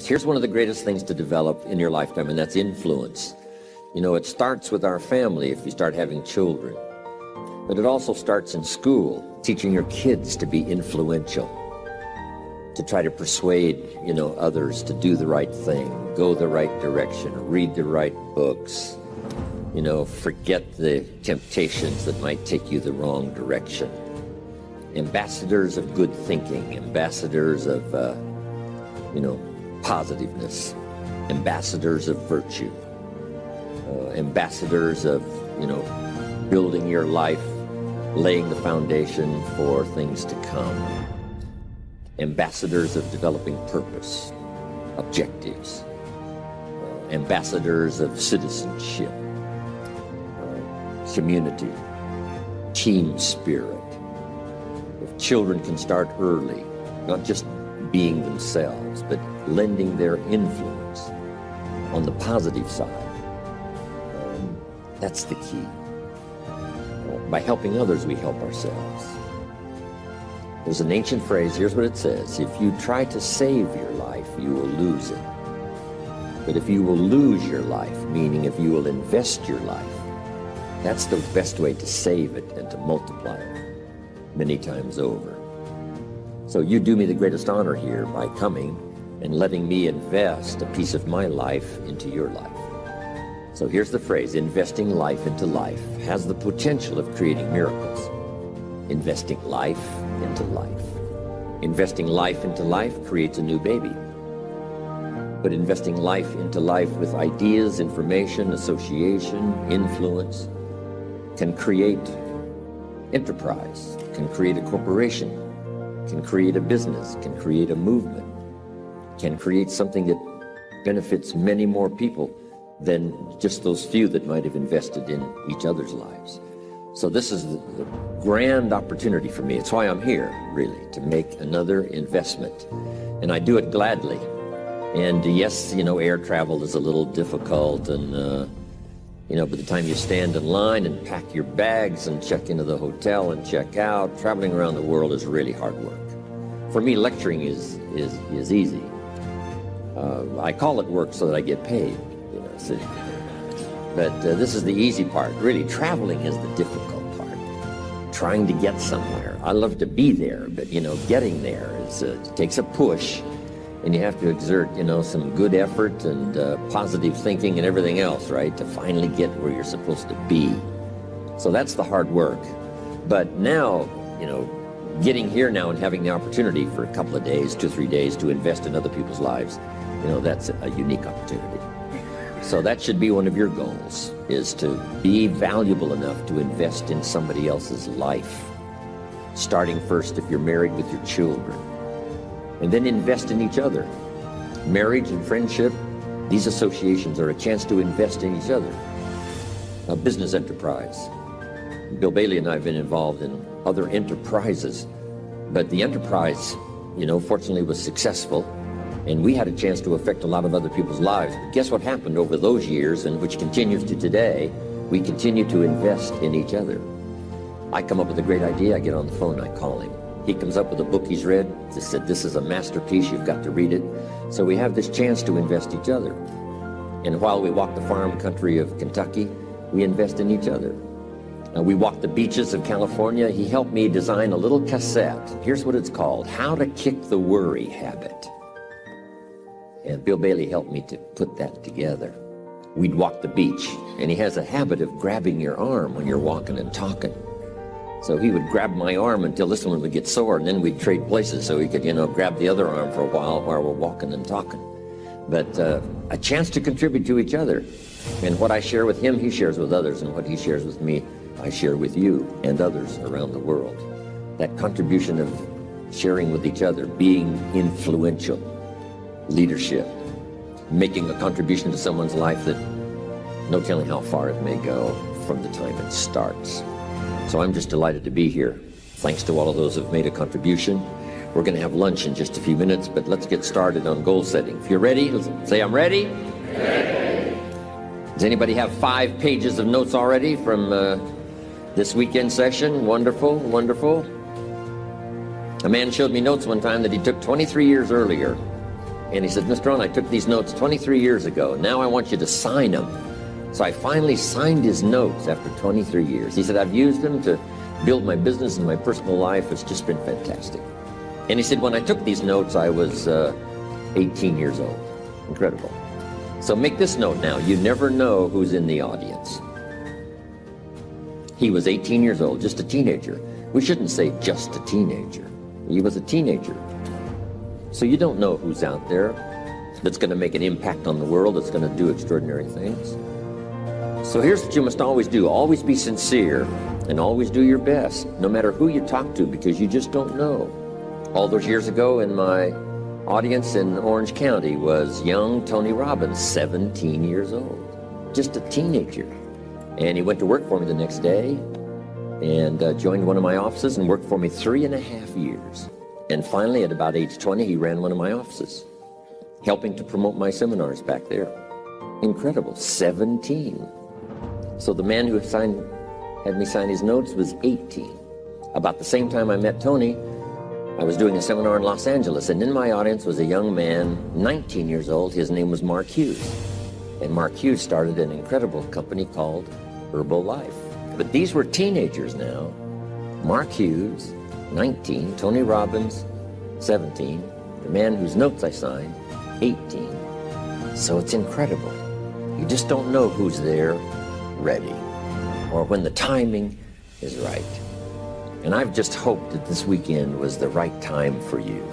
Here's one of the greatest things to develop in your lifetime, and that's influence. You know, it starts with our family if you start having children, but it also starts in school, teaching your kids to be influential, to try to persuade, others to do the right thing, go the right direction, read the right books, forget the temptations that might take you the wrong direction. Ambassadors of good thinking, ambassadors of, positiveness, ambassadors of virtue, ambassadors of, building your life, laying the foundation for things to come, ambassadors of developing purpose, objectives, ambassadors of citizenship, community, team spirit. If children can start early, not just being themselves, but lending their influence on the positive side, that's the key. By helping others, we help ourselves. There's an ancient phrase, here's what it says: if you try to save your life, you will lose it. But if you will lose your life, meaning if you will invest your life, that's the best way to save it and to multiply it many times over. So you do me the greatest honor here by coming and letting me invest a piece of my life into your life. So here's the phrase: investing life into life has the potential of creating miracles. Investing life into life. Investing life into life creates a new baby. But investing life into life with ideas, information, association, influence can create enterprise, can create a corporation, can create a business, can create a movement, can create something that benefits many more people than just those few that might have invested in each other's lives. So this is the grand opportunity for me. It's why I'm here, really, to make another investment. And I do it gladly. And yes, air travel is a little difficult, and by the time you stand in line and pack your bags and check into the hotel and check out, traveling around the world is really hard work. For me, lecturing is easy. I call it work so that I get paid, But this is the easy part. Really, traveling is the difficult part. Trying to get somewhere. I love to be there, but getting there it takes a push, and you have to exert some good effort and positive thinking and everything else, right, to finally get where you're supposed to be. So that's the hard work. But now, getting here now and having the opportunity for a couple of days, 2 or 3 days, to invest in other people's lives, that's a unique opportunity. So that should be one of your goals, is to be valuable enough to invest in somebody else's life. Starting first if you're married with your children, and then invest in each other. Marriage and friendship, these associations are a chance to invest in each other. A business enterprise. Bill Bailey and I have been involved in other enterprises, but the enterprise, fortunately was successful, and we had a chance to affect a lot of other people's lives. But guess what happened over those years, and which continues to today? We continue to invest in each other. I come up with a great idea, I get on the phone, I call him. He comes up with a book he's read, just said, this is a masterpiece, you've got to read it. So we have this chance to invest each other. And while we walk the farm country of Kentucky, we invest in each other. We walk the beaches of California. He helped me design a little cassette. Here's what it's called: How to Kick the Worry Habit. And Bill Bailey helped me to put that together. We'd walk the beach, and he has a habit of grabbing your arm when you're walking and talking. So he would grab my arm until this one would get sore, and then we'd trade places so he could, grab the other arm for a while we're walking and talking. But a chance to contribute to each other. And what I share with him, he shares with others, and what he shares with me, I share with you and others around the world. That contribution of sharing with each other, being influential, leadership, making a contribution to someone's life that no telling how far it may go from the time it starts. So I'm just delighted to be here. Thanks to all of those who've made a contribution. We're going to have lunch in just a few minutes, but let's get started on goal setting. If you're ready, say, I'm ready. Ready. Does anybody have 5 pages of notes already from this weekend session? Wonderful, wonderful. A man showed me notes one time that he took 23 years earlier. And he said, Mr. Rohn, I took these notes 23 years ago. Now I want you to sign them. So I finally signed his notes after 23 years. He said, I've used them to build my business and my personal life. It's just been fantastic. And he said, when I took these notes, I was 18 years old. Incredible. So make this note now. You never know who's in the audience. He was 18 years old, just a teenager. We shouldn't say just a teenager. He was a teenager. So you don't know who's out there that's going to make an impact on the world, that's going to do extraordinary things. So here's what you must always do. Always be sincere and always do your best, no matter who you talk to, because you just don't know. All those years ago in my audience in Orange County was young Tony Robbins, 17 years old, just a teenager. And he went to work for me the next day and joined one of my offices and worked for me 3.5 years. And finally, at about age 20, he ran one of my offices, helping to promote my seminars back there. Incredible, 17. So the man who had me sign his notes was 18. About the same time I met Tony, I was doing a seminar in Los Angeles, and in my audience was a young man, 19 years old. His name was Mark Hughes. And Mark Hughes started an incredible company called Herbalife. But these were teenagers now. Mark Hughes, 19, Tony Robbins, 17, the man whose notes I signed, 18. So it's incredible. You just don't know who's there ready or when the timing is right. And I've just hoped that this weekend was the right time for you.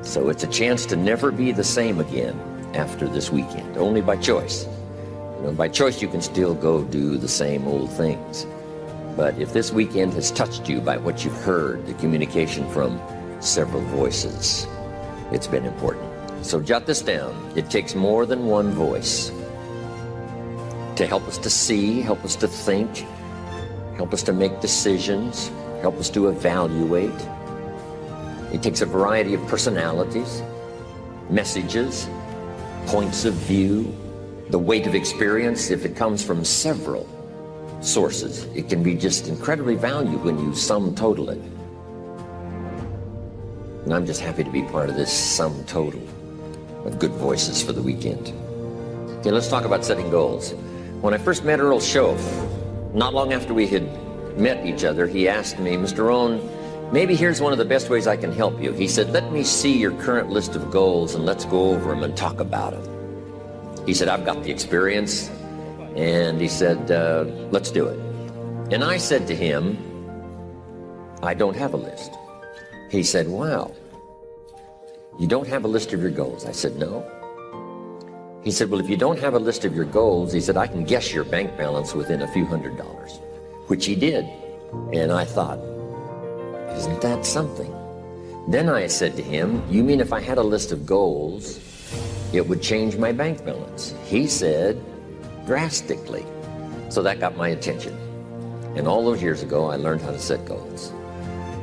So it's a chance to never be the same again after this weekend, only by choice. You know, by choice you can still go do the same old things. But if this weekend has touched you by what you've heard, the communication from several voices, it's been important. So jot this down. It takes more than one voice to help us to see, help us to think, help us to make decisions, help us to evaluate. It takes a variety of personalities, messages, points of view, the weight of experience. If it comes from several sources, it can be just incredibly valued when you sum total it. And I'm just happy to be part of this sum total of good voices for the weekend. Okay, let's talk about setting goals. When I first met Earl Schoaf, not long after we had met each other, he asked me, Mr. Rohn, maybe here's one of the best ways I can help you. He said, let me see your current list of goals and let's go over them and talk about them. He said, I've got the experience. And he said, let's do it. And I said to him, I don't have a list. He said, wow, you don't have a list of your goals? I said, no. He said, well, if you don't have a list of your goals, he said, I can guess your bank balance within a few $100s, which he did. And I thought, isn't that something? Then I said to him, you mean if I had a list of goals, it would change my bank balance? He said, drastically. So that got my attention. And all those years ago, I learned how to set goals.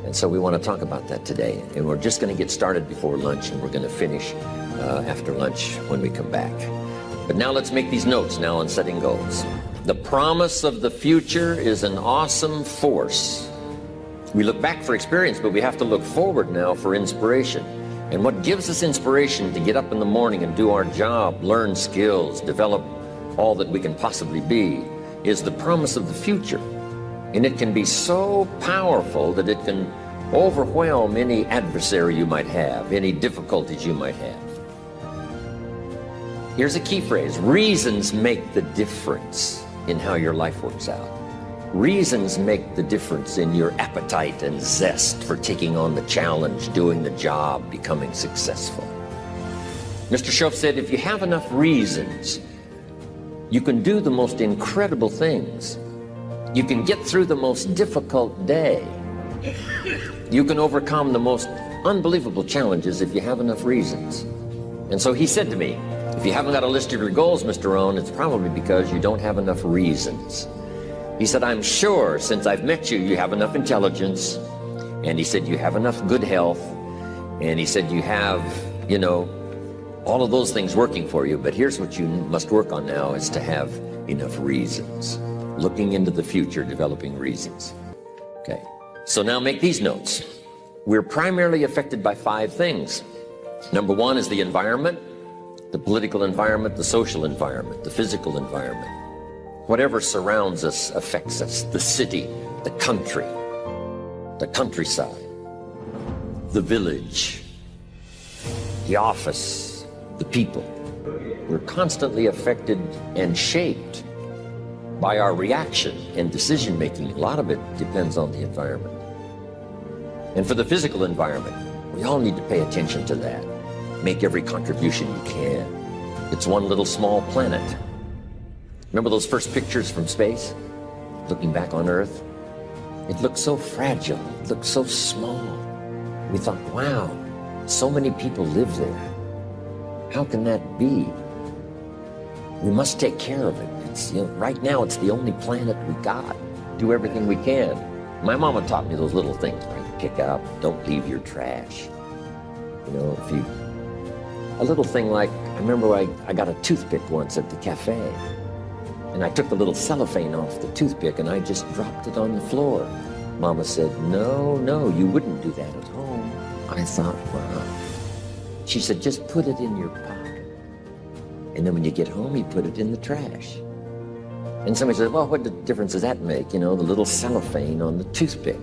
And so we want to talk about that today. And we're just going to get started before lunch, and we're going to finish after lunch when we come back. But now let's make these notes now on setting goals. The promise of the future is an awesome force. We look back for experience, but we have to look forward now for inspiration. And what gives us inspiration to get up in the morning and do our job, learn skills, develop all that we can possibly be, is the promise of the future. And it can be so powerful that it can overwhelm any adversary you might have, any difficulties you might have. Here's a key phrase: reasons make the difference in how your life works out. Reasons make the difference in your appetite and zest for taking on the challenge, doing the job, becoming successful. Mr. Schoaf said, if you have enough reasons, you can do the most incredible things. You can get through the most difficult day. You can overcome the most unbelievable challenges if you have enough reasons. And so he said to me, if you haven't got a list of your goals, Mr. Rohn, it's probably because you don't have enough reasons. He said, I'm sure since I've met you, you have enough intelligence. And he said, you have enough good health. And he said, you have, all of those things working for you. But here's what you must work on now, is to have enough reasons. Looking into the future, developing reasons. Okay, so now make these notes. We're primarily affected by 5 things. Number one is the environment, the political environment, the social environment, the physical environment. Whatever surrounds us affects us. The city, the country, the countryside, the village, the office, the people. We're constantly affected and shaped by our reaction and decision making. A lot of it depends on the environment. And for the physical environment, we all need to pay attention to that. Make every contribution you can. It's one little small planet. Remember those first pictures from space? Looking back on Earth? It looked so fragile. It looked so small. We thought, wow, so many people live there. How can that be? We must take care of it. It's, right now, it's the only planet we got. Do everything we can. My mama taught me those little things, right? Pick up, don't leave your trash. A little thing like, I remember I got a toothpick once at the cafe, and I took the little cellophane off the toothpick and I just dropped it on the floor. Mama said, no, you wouldn't do that at home. I thought, wow. She said, just put it in your pocket. And then when you get home, you put it in the trash. And somebody said, well, what difference does that make? The little cellophane on the toothpick.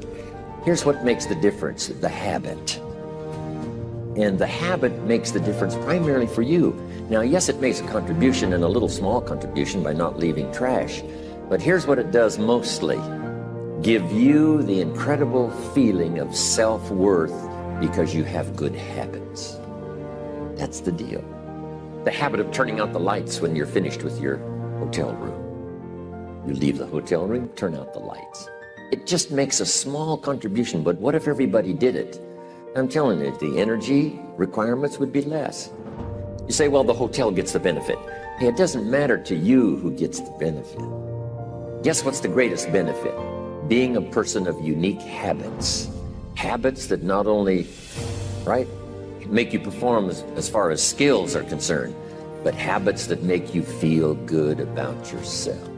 Here's what makes the difference, the habit. And the habit makes the difference primarily for you. Now, yes, it makes a contribution, and a little small contribution by not leaving trash. But here's what it does mostly. Give you the incredible feeling of self-worth because you have good habits. That's the deal. The habit of turning out the lights when you're finished with your hotel room. You leave the hotel room, turn out the lights. It just makes a small contribution, but what if everybody did it? I'm telling you, the energy requirements would be less. You say, well, the hotel gets the benefit. Hey, it doesn't matter to you who gets the benefit. Guess what's the greatest benefit? Being a person of unique habits. Habits that not only, right, make you perform as far as skills are concerned, but habits that make you feel good about yourself.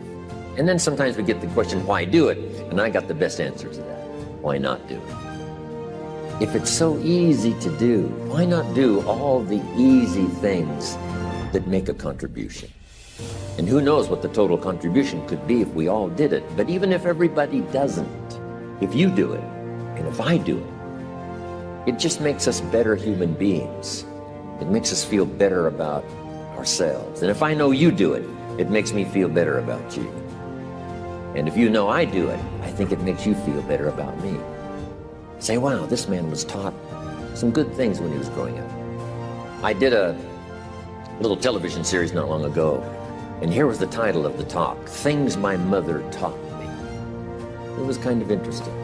And then sometimes we get the question, why do it? And I got the best answer to that. Why not do it? If it's so easy to do, why not do all the easy things that make a contribution? And who knows what the total contribution could be if we all did it. But even if everybody doesn't, if you do it, and if I do it, it just makes us better human beings. It makes us feel better about ourselves. And if I know you do it, it makes me feel better about you. And if you know I do it, I think it makes you feel better about me. Say, wow, this man was taught some good things when he was growing up. I did a little television series not long ago, and here was the title of the talk, Things My Mother Taught Me. It was kind of interesting.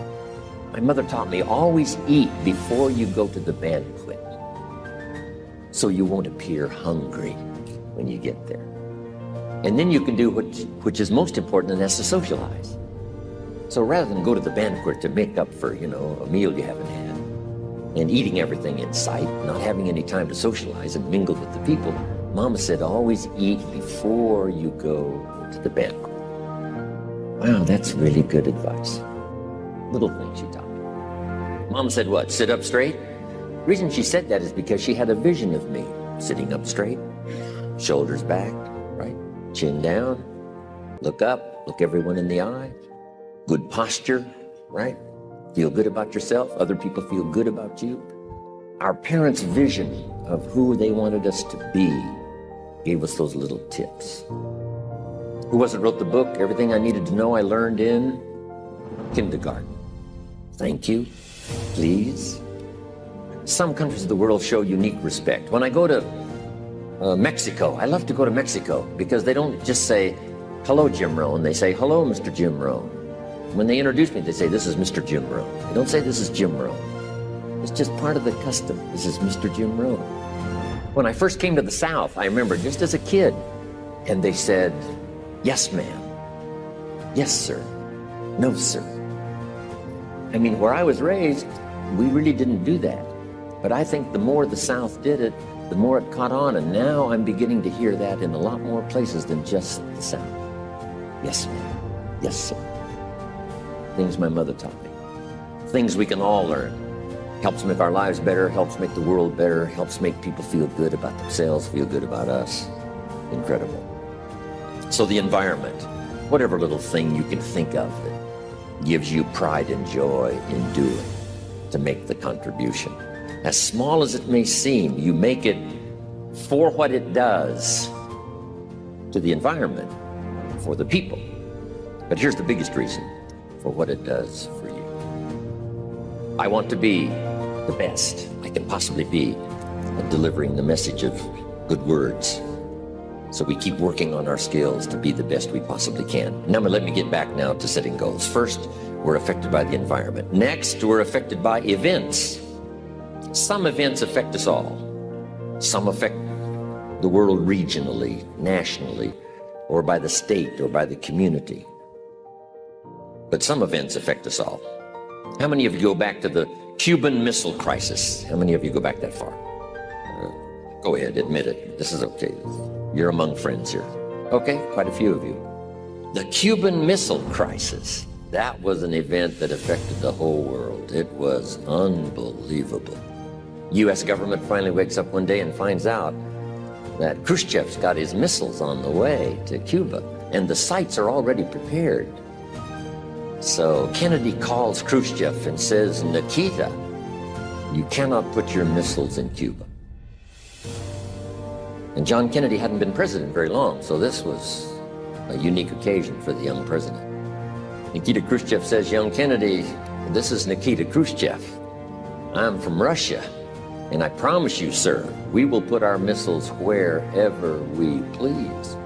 My mother taught me, always eat before you go to the banquet, so you won't appear hungry when you get there. And then you can do which is most important, and that's to socialize. So rather than go to the banquet to make up for, a meal you haven't had, and eating everything in sight, not having any time to socialize and mingle with the people, Mama said, always eat before you go to the banquet. Wow, that's really good advice. Little things she taught me. Mama said what? Sit up straight? The reason she said that is because she had a vision of me sitting up straight, shoulders back, right? Chin down, look up, look everyone in the eye. Good posture, right? Feel good about yourself. Other people feel good about you. Our parents' vision of who they wanted us to be gave us those little tips. Who was it wrote the book, Everything I Needed to Know I Learned in Kindergarten? Thank you, please. Some countries of the world show unique respect. When I go to Mexico, I love to go to Mexico because they don't just say, hello, Jim Rohn. They say, hello, Mr. Jim Rohn. When they introduce me, they say, this is Mr. Jim Rohn. They don't say, this is Jim Rohn. It's just part of the custom. This is Mr. Jim Rohn. When I first came to the South, I remember just as a kid, and they said, yes, ma'am. Yes, sir. No, sir. I mean, where I was raised, we really didn't do that. But I think the more the South did it, the more it caught on, and now I'm beginning to hear that in a lot more places than just the South. Yes, ma'am. Yes, sir. Things my mother taught me. Things we can all learn. helps make our lives better, helps make the world better, helps make people feel good about themselves, feel good about us. Incredible. So the environment, whatever little thing you can think of that gives you pride and joy in doing to make the contribution. As small as it may seem, you make it for what it does to the environment, for the people. But here's the biggest reason for what it does for you. I want to be the best I can possibly be at delivering the message of good words. So we keep working on our skills to be the best we possibly can. Now let me get back now to setting goals. First, we're affected by the environment. Next, we're affected by events. Some events affect us all. Some affect the world regionally, nationally, or by the state or by the community. But some events affect us all. How many of you go back to the Cuban Missile Crisis? How many of you go back that far? Go ahead, admit it. This is okay. You're among friends here. Okay, quite a few of you. The Cuban Missile Crisis. That was an event that affected the whole world. It was unbelievable. U.S. government finally wakes up one day and finds out that Khrushchev's got his missiles on the way to Cuba, and the sites are already prepared. So Kennedy calls Khrushchev and says, Nikita, you cannot put your missiles in Cuba. And John Kennedy hadn't been president very long, so this was a unique occasion for the young president. Nikita Khrushchev says, young Kennedy, this is Nikita Khrushchev. I'm from Russia, and I promise you, sir, we will put our missiles wherever we please.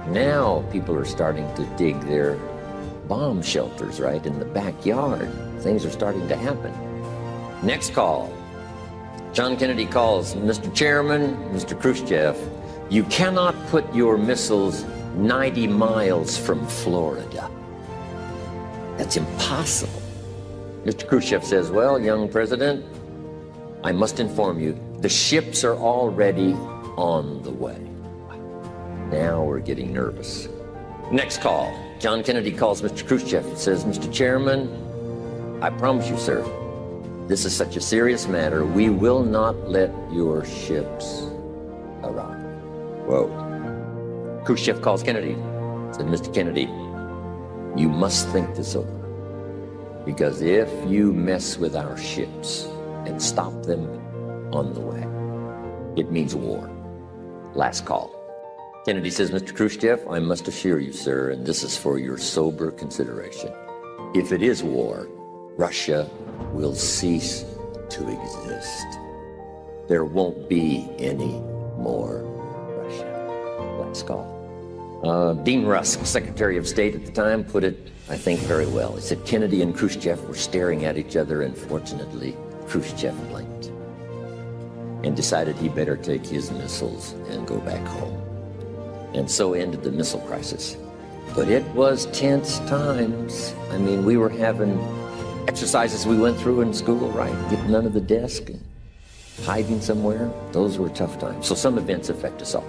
Now people are starting to dig their bomb shelters, right, in the backyard. Things are starting to happen. Next call. John Kennedy calls, Mr. Chairman, Mr. Khrushchev, you cannot put your missiles 90 miles from Florida. That's impossible. Mr. Khrushchev says, well, young president, I must inform you, the ships are already on the way. Now we're getting nervous. Next call. John Kennedy calls Mr. Khrushchev and says, Mr. Chairman, I promise you, sir, this is such a serious matter, we will not let your ships arrive. Whoa. Khrushchev calls Kennedy, said, Mr. Kennedy, you must think this over. Because if you mess with our ships and stop them on the way, it means war. Last call. Kennedy says, Mr. Khrushchev, I must assure you, sir, and this is for your sober consideration. If it is war, Russia will cease to exist. There won't be any more Russia. Last call. Dean Rusk, Secretary of State at the time, put it, I think, very well. He said Kennedy and Khrushchev were staring at each other, and fortunately, Khrushchev blinked and decided he better take his missiles and go back home. And so ended the missile crisis. But it was tense times. I mean, we were having exercises we went through in school, right? Getting under the desk and hiding somewhere. Those were tough times. So some events affect us all.